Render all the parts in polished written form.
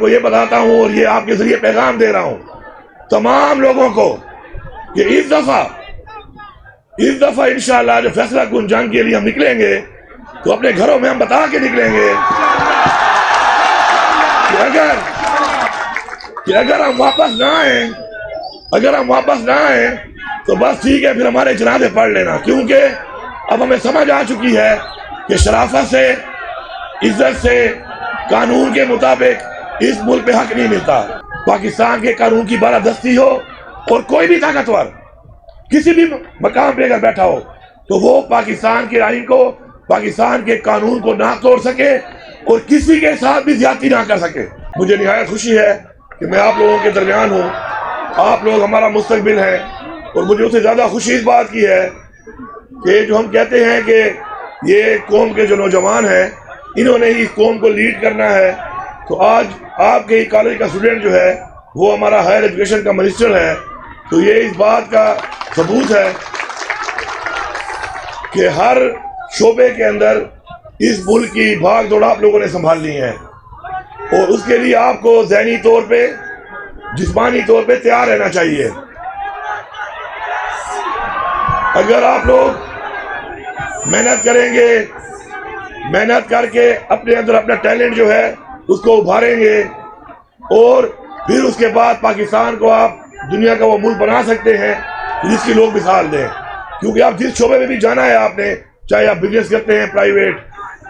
کو یہ بتاتا ہوں اور یہ آپ کے ذریعے پیغام دے رہا ہوں تمام لوگوں کو کہ اس دفعہ انشاءاللہ جو فیصلہ کن جنگ کے لیے ہم نکلیں گے تو اپنے گھروں میں ہم بتا کے نکلیں گے کہ اگر ہم واپس نہ آئیں تو بس ٹھیک ہے، پھر ہمارے جنازے پڑھ لینا، کیونکہ اب ہمیں سمجھ آ چکی ہے کہ شرافت سے، عزت سے، قانون کے مطابق اس ملک پہ حق نہیں ملتا۔ پاکستان کے قانون کی بالادستی ہو اور کوئی بھی طاقتور کسی بھی مقام پہ اگر بیٹھا ہو تو وہ پاکستان کے آئین کو، پاکستان کے قانون کو نہ توڑ سکے اور کسی کے ساتھ بھی زیادتی نہ کر سکے۔ مجھے نہایت خوشی ہے کہ میں آپ لوگوں کے درمیان ہوں، آپ لوگ ہمارا مستقبل ہیں، اور مجھے اس سے زیادہ خوشی اس بات کی ہے کہ جو ہم کہتے ہیں کہ یہ قوم کے جو نوجوان ہیں انہوں نے ہی اس قوم کو لیڈ کرنا ہے، تو آج آپ کے کالج کا اسٹوڈنٹ جو ہے وہ ہمارا ہائر ایجوکیشن کا منسٹر ہے، تو یہ اس بات کا ثبوت ہے کہ ہر شعبے کے اندر اس ملک کی بھاگ دوڑ آپ لوگوں نے سنبھالنی ہے، اور اس کے لیے آپ کو ذہنی طور پہ، جسمانی طور پہ تیار رہنا چاہیے۔ اگر آپ لوگ محنت کریں گے، محنت کر کے اپنے اندر اپنا ٹیلنٹ جو ہے اس کو ابھاریں گے، اور پھر اس کے بعد پاکستان کو آپ دنیا کا وہ ملک بنا سکتے ہیں جس کی لوگ مثال دیں، کیونکہ آپ جس شعبے میں بھی جانا ہے آپ نے، چاہے آپ بزنس کرتے ہیں پرائیویٹ،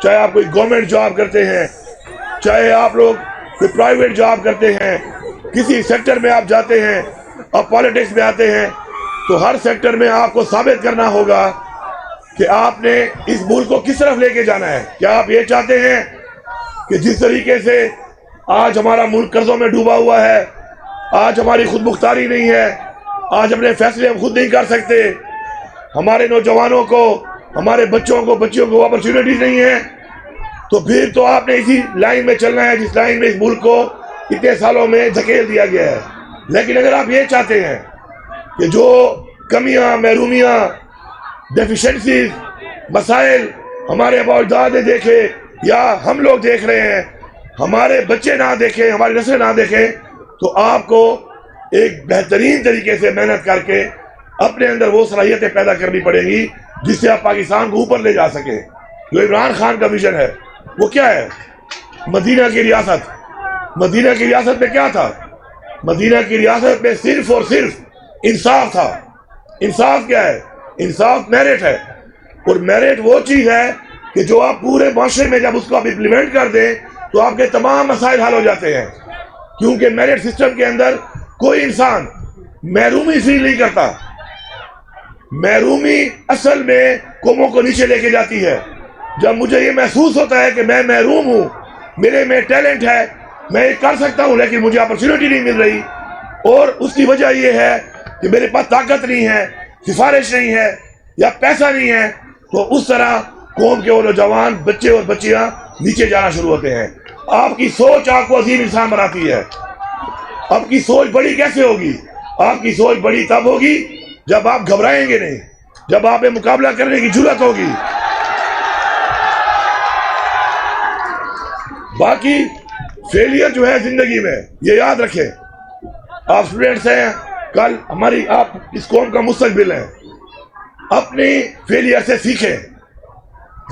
چاہے آپ کوئی گورنمنٹ جاب کرتے ہیں، چاہے آپ لوگ کوئی پرائیویٹ جاب کرتے ہیں، کسی سیکٹر میں آپ جاتے ہیں، آپ پالیٹکس میں آتے ہیں، تو ہر سیکٹر میں آپ کو ثابت کرنا ہوگا کہ آپ نے اس ملک کو کس طرف لے کے جانا ہے۔ کیا آپ یہ چاہتے ہیں کہ جس طریقے سے آج ہمارا ملک قرضوں میں ڈوبا ہوا ہے، آج ہماری خود مختاری نہیں ہے، آج اپنے فیصلے ہم خود نہیں کر سکتے، ہمارے نوجوانوں کو، ہمارے بچوں کو اپرچونٹیز نہیں ہے، تو پھر تو آپ نے اسی لائن میں چلنا ہے جس لائن میں اس ملک کو اتنے سالوں میں دھکیل دیا گیا ہے۔ لیکن اگر آپ یہ چاہتے ہیں کہ جو کمیاں، محرومیاں، ڈیفیشنسیز، مسائل ہمارے آباء و اجداد نے دیکھے یا ہم لوگ دیکھ رہے ہیں، ہمارے بچے نہ دیکھیں، ہماری نسلیں نہ دیکھیں، تو آپ کو ایک بہترین طریقے سے محنت کر کے اپنے اندر وہ صلاحیتیں پیدا کرنی پڑیں گی جس سے آپ پاکستان کو اوپر لے جا سکیں۔ جو عمران خان کا ویژن ہے وہ کیا ہے؟ مدینہ کی ریاست۔ مدینہ کی ریاست میں کیا تھا؟ مدینہ کی ریاست میں صرف اور صرف انصاف تھا۔ انصاف کیا ہے؟ انصاف میرٹ ہے، اور میرٹ وہ چیز ہے کہ جو آپ پورے معاشرے میں جب اس کو آپ امپلیمنٹ کر دیں تو آپ کے تمام مسائل حل ہو جاتے ہیں، کیونکہ میرٹ سسٹم کے اندر کوئی انسان محرومی فیل نہیں کرتا۔ محرومی اصل میں قوموں کو نیچے لے کے جاتی ہے۔ جب مجھے یہ محسوس ہوتا ہے کہ میں محروم ہوں، میرے میں ٹیلنٹ ہے، میں یہ کر سکتا ہوں لیکن مجھے اپرچونٹی نہیں مل رہی، اور اس کی وجہ یہ ہے کہ میرے پاس طاقت نہیں ہے، سفارش نہیں ہے یا پیسہ نہیں ہے، تو اس طرح قوم کے وہ نوجوان بچے اور بچیاں نیچے جانا شروع ہوتے ہیں۔ آپ کی سوچ آپ کو عظیم انسان بناتی ہے۔ آپ کی سوچ بڑی کیسے ہوگی؟ آپ کی سوچ بڑی تب ہوگی جب آپ گھبرائیں گے نہیں، جب آپ میں مقابلہ کرنے کی جرأت ہوگی۔ باقی فیلئر جو ہے زندگی میں، یہ یاد رکھیں، آپ اسٹوڈنٹس ہیں، کل ہماری آپ اس قوم کا مستقبل ہیں، اپنی فیلئر سے سیکھیں۔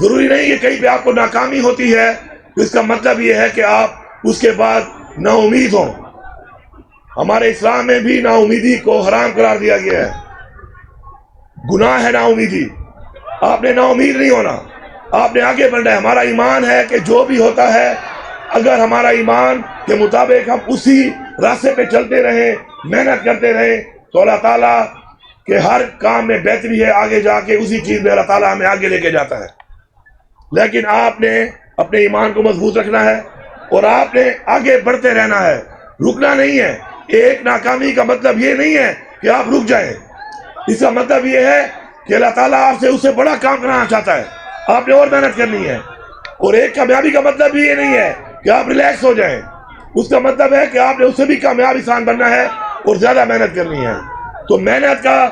ضروری نہیں کہ کہیں پہ آپ کو ناکامی ہوتی ہے تو اس کا مطلب یہ ہے کہ آپ اس کے بعد نا امید ہوں۔ ہمارے اسلام میں بھی نا امیدی کو حرام قرار دیا گیا ہے، گناہ ہے نا امیدی۔ آپ نے نا امید نہیں ہونا، آپ نے آگے بڑھنا ہے۔ ہمارا ایمان ہے کہ جو بھی ہوتا ہے، اگر ہمارا ایمان کے مطابق ہم اسی راستے پہ چلتے رہیں، محنت کرتے رہیں، تو اللہ تعالیٰ کے ہر کام میں بہتری ہے، آگے جا کے اسی چیز میں اللہ تعالیٰ ہمیں آگے لے کے جاتا ہے۔ لیکن آپ نے اپنے ایمان کو مضبوط رکھنا ہے اور آپ نے آگے بڑھتے رہنا ہے، رکنا نہیں ہے۔ ایک ناکامی کا مطلب یہ نہیں ہے کہ آپ رک جائیں، اس کا مطلب یہ ہے کہ اللہ تعالیٰ آپ سے اس سے بڑا کام کرانا چاہتا ہے، آپ نے اور محنت کرنی ہے۔ اور ایک کامیابی کا مطلب بھی یہ نہیں ہے کہ آپ ریلیکس ہو جائیں، اس کا مطلب ہے کہ آپ نے اس سے بھی کامیاب انسان بننا ہے اور زیادہ محنت کرنی ہے۔ تو محنت کا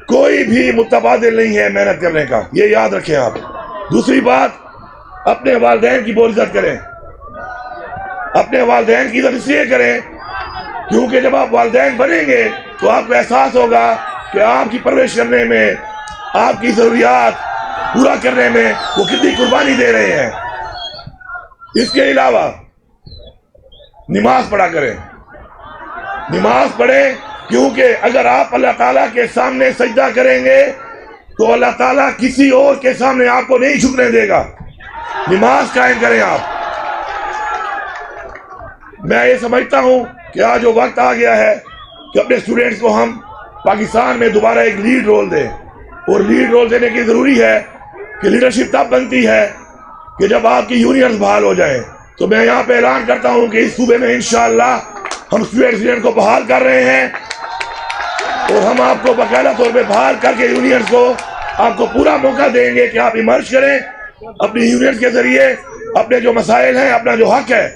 کوئی بھی متبادل نہیں ہے، محنت کرنے کا، یہ یاد رکھیں آپ۔ دوسری بات، اپنے والدین کی بہت عزت کریں، اپنے والدین کی عزت اس لیے کریں کیونکہ جب آپ والدین بنیں گے تو آپ کو احساس ہوگا کہ آپ کی پرورش کرنے میں، آپ کی ضروریات پورا کرنے میں وہ کتنی قربانی دے رہے ہیں۔ اس کے علاوہ نماز پڑھا کریں، نماز پڑھیں، کیونکہ اگر آپ اللہ تعالیٰ کے سامنے سجدہ کریں گے تو اللہ تعالیٰ کسی اور کے سامنے آپ کو نہیں جھکنے دے گا۔ نماز قائم کریں آپ۔ میں یہ سمجھتا ہوں کہ آج وہ وقت آ گیا ہے کہ اپنے اسٹوڈنٹس کو ہم پاکستان میں دوبارہ ایک لیڈ رول دیں، اور لیڈ رول دینے کی ضروری ہے کہ لیڈرشپ تب بنتی ہے کہ جب آپ کی یونینز بحال ہو جائیں۔ تو میں یہاں پہ اعلان کرتا ہوں کہ اس صوبے میں انشاءاللہ ہم اسٹوڈنٹ کو بحال کر رہے ہیں، اور ہم آپ کو باقاعدہ طور پہ بحال کر کے یونینز کو آپ کو پورا موقع دیں گے کہ آپ ایمرج کریں اپنی یونینز کے ذریعے، اپنے جو مسائل ہیں، اپنا جو حق ہے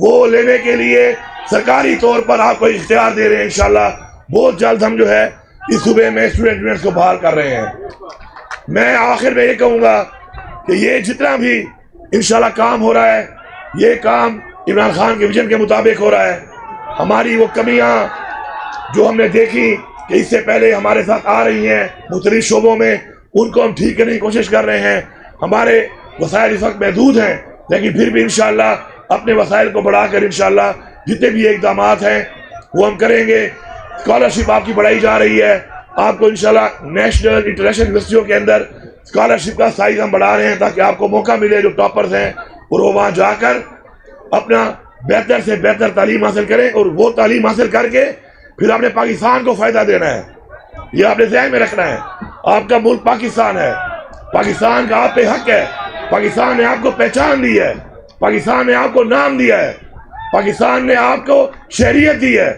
وہ لینے کے لیے سرکاری طور پر آپ کو اختیار دے رہے ہیں۔ انشاءاللہ بہت جلد ہم جو ہے اس صوبے میں اسٹوڈنٹ یونینز کو بحال کر رہے ہیں۔ میں آخر میں یہ کہوں گا کہ یہ جتنا بھی انشاءاللہ کام ہو رہا ہے، یہ کام عمران خان کے ویژن کے مطابق ہو رہا ہے۔ ہماری وہ کمیاں جو ہم نے دیکھی کہ اس سے پہلے ہمارے ساتھ آ رہی ہیں مختلف شعبوں میں، ان کو ہم ٹھیک کرنے کی کوشش کر رہے ہیں۔ ہمارے وسائل اس وقت محدود ہیں، لیکن پھر بھی انشاءاللہ اپنے وسائل کو بڑھا کر انشاءاللہ جتنے بھی اقدامات ہیں وہ ہم کریں گے۔ اسکالرشپ آپ کی بڑھائی جا رہی ہے، آپ کو انشاءاللہ نیشنل انٹرنیشنل یونیورسٹیوں کے اندر اسکالرشپ کا سائز ہم بڑھا رہے ہیں تاکہ آپ کو موقع ملے جو ٹاپرز ہیں اور وہ وہاں جا کر اپنا بہتر سے بہتر تعلیم حاصل کریں، اور وہ تعلیم حاصل کر کے پھر آپ نے پاکستان کو فائدہ دینا ہے۔ یہ آپ نے ذہن میں رکھنا ہے، آپ کا ملک پاکستان ہے، پاکستان کا آپ پہ حق ہے، پاکستان نے آپ کو پہچان دی ہے، پاکستان نے آپ کو نام دیا ہے، پاکستان نے آپ کو شہریت دی ہے۔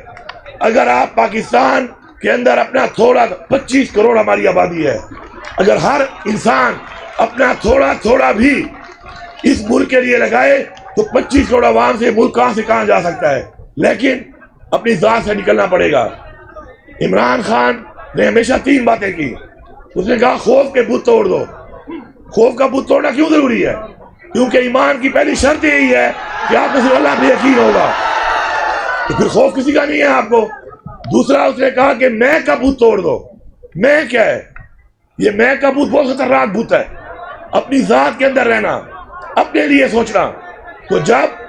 اگر آپ پاکستان کے اندر اپنا تھوڑا 25 کروڑ ہماری آبادی ہے، اگر ہر انسان اپنا تھوڑا تھوڑا بھی اس ملک کے لیے لگائے تو 25 کروڑ عوام سے ملک کہاں سے کہاں جا سکتا ہے، لیکن اپنی ذات سے نکلنا پڑے گا۔ عمران خان نے ہمیشہ 3 باتیں کی۔ اس نے کہا خوف کے بت توڑ دو۔ خوف کا بت توڑنا کیوں ضروری ہے؟ کیونکہ ایمان کی پہلی شرط یہی ہے کہ آپ کو صرف اللہ پہ یقین ہوگا، تو پھر خوف کسی کا نہیں ہے آپ کو۔ دوسرا اس نے کہا کہ میں کا بت توڑ دو۔ میں کیا ہے؟ یہ میں کا بت بہت خطرناک بت ہے۔ اپنی ذات کے اندر رہنا، اپنے لیے سوچنا۔ تو جب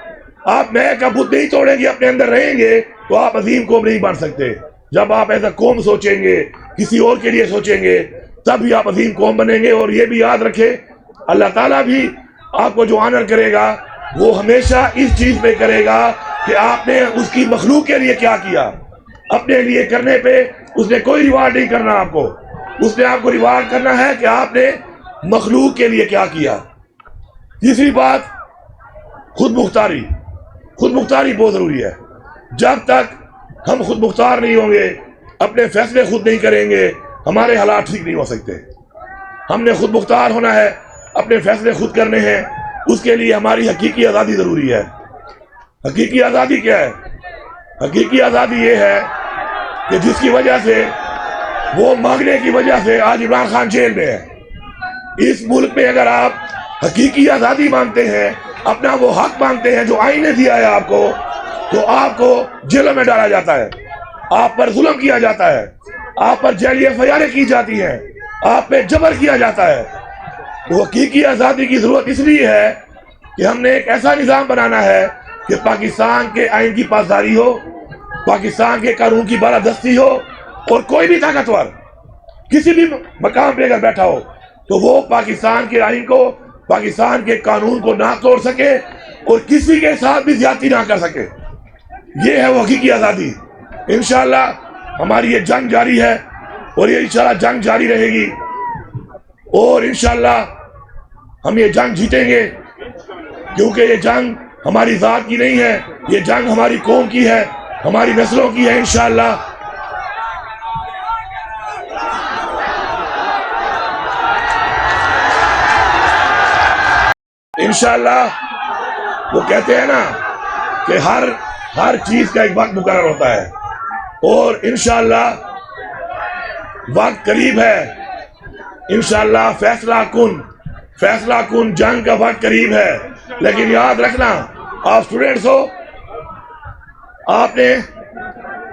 آپ میں کا بت نہیں توڑیں گے، اپنے اندر رہیں گے، تو آپ عظیم قوم نہیں بن سکتے۔ جب آپ ایسا قوم سوچیں گے، کسی اور کے لیے سوچیں گے، تب بھی آپ عظیم قوم بنیں گے۔ اور یہ بھی یاد رکھیں، اللہ تعالیٰ بھی آپ کو جو آنر کرے گا وہ ہمیشہ اس چیز پہ کرے گا کہ آپ نے اس کی مخلوق کے لیے کیا کیا۔ اپنے لیے کرنے پہ اس نے کوئی ریوارڈ نہیں کرنا آپ کو، اس نے آپ کو ریوارڈ کرنا ہے کہ آپ نے مخلوق کے لیے کیا کیا۔ تیسری بات، خود مختاری۔ خود مختاری بہت ضروری ہے۔ جب تک ہم خود مختار نہیں ہوں گے، اپنے فیصلے خود نہیں کریں گے، ہمارے حالات ٹھیک نہیں ہو سکتے۔ ہم نے خود مختار ہونا ہے، اپنے فیصلے خود کرنے ہیں۔ اس کے لیے ہماری حقیقی آزادی ضروری ہے۔ حقیقی آزادی کیا ہے؟ حقیقی آزادی یہ ہے کہ جس کی وجہ سے، وہ مانگنے کی وجہ سے آج عمران خان جیل میں ہے۔ اس ملک میں اگر آپ حقیقی آزادی مانگتے ہیں، اپنا وہ حق مانگتے ہیں جو آئین نے دیا ہے آپ کو، تو آپ کو جیلوں میں ڈالا جاتا ہے، آپ پر ظلم کیا جاتا ہے، آپ پر جیلی FIR کی جاتی ہیں، آپ پہ جبر کیا جاتا ہے۔ تو حقیقی آزادی کی ضرورت اس لیے ہے کہ ہم نے ایک ایسا نظام بنانا ہے کہ پاکستان کے آئین کی پاسداری ہو، پاکستان کے قانون کی بالادستی ہو، اور کوئی بھی طاقتور کسی بھی مقام پہ اگر بیٹھا ہو تو وہ پاکستان کے آئین کو، پاکستان کے قانون کو نہ توڑ سکے اور کسی کے ساتھ بھی زیادتی نہ کر سکے۔ یہ ہے وہ حقیقی آزادی۔ انشاءاللہ ہماری یہ جنگ جاری ہے، اور یہ انشاءاللہ جنگ جاری رہے گی، اور انشاءاللہ ہم یہ جنگ جیتیں گے، کیونکہ یہ جنگ ہماری ذات کی نہیں ہے، یہ جنگ ہماری قوم کی ہے، ہماری نسلوں کی ہے۔ انشاءاللہ انشاءاللہ وہ کہتے ہیں نا کہ ہر چیز کا ایک وقت مقرر ہوتا ہے، اور انشاءاللہ وقت قریب ہے۔ انشاءاللہ فیصلہ کن جنگ کا وقت قریب ہے۔ لیکن یاد رکھنا، آپ اسٹوڈنٹس ہو، آپ نے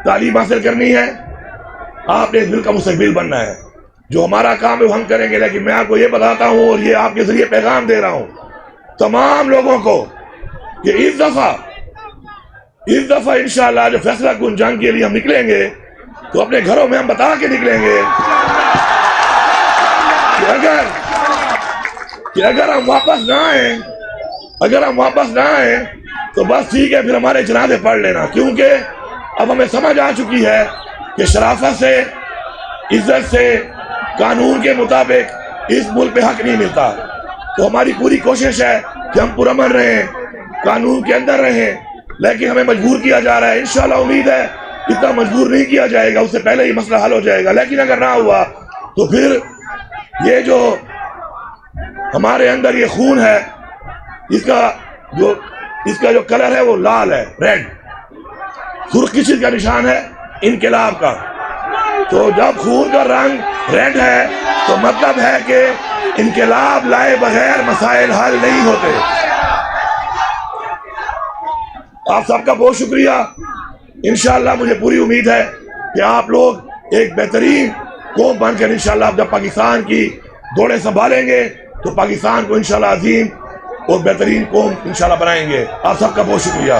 تعلیم حاصل کرنی ہے، آپ نے اس ملک کا مستقبل بننا ہے. جو ہمارا کام ہے وہ ہم کریں گے، لیکن میں آپ کو یہ بتاتا ہوں اور یہ آپ کے ذریعے پیغام دے رہا ہوں تمام لوگوں کو کہ اس دفعہ انشاءاللہ جو فیصلہ کن جنگ کے لیے ہم نکلیں گے تو اپنے گھروں میں ہم بتا کے نکلیں گے کہ اگر ہم واپس نہ آئیں تو بس ٹھیک ہے، پھر ہمارے جنازے پڑھ لینا، کیونکہ اب ہمیں سمجھ آ چکی ہے کہ شرافت سے، عزت سے، قانون کے مطابق اس ملک پہ حق نہیں ملتا. تو ہماری پوری کوشش ہے کہ ہم پرامن رہیں، قانون کے اندر رہیں، لیکن ہمیں مجبور کیا جا رہا ہے. انشاءاللہ امید ہے اتنا مجبور نہیں کیا جائے گا، اس سے پہلے ہی مسئلہ حل ہو جائے گا. لیکن اگر نہ ہوا تو پھر یہ جو ہمارے اندر یہ خون ہے، اس کا جو کلر ہے وہ لال ہے، ریڈ. سرخ کس چیز کا نشان ہے؟ انقلاب کا. تو جب خون کا رنگ ریڈ ہے تو مطلب ہے کہ انقلاب لائے بغیر مسائل حل نہیں ہوتے. آپ سب کا بہت شکریہ. انشاءاللہ مجھے پوری امید ہے کہ آپ لوگ ایک بہترین قوم بن کر انشاءاللہ آپ جب پاکستان کی دوڑیں سنبھالیں گے تو پاکستان کو انشاءاللہ عظیم اور بہترین قوم انشاءاللہ بنائیں گے. آپ سب کا بہت شکریہ.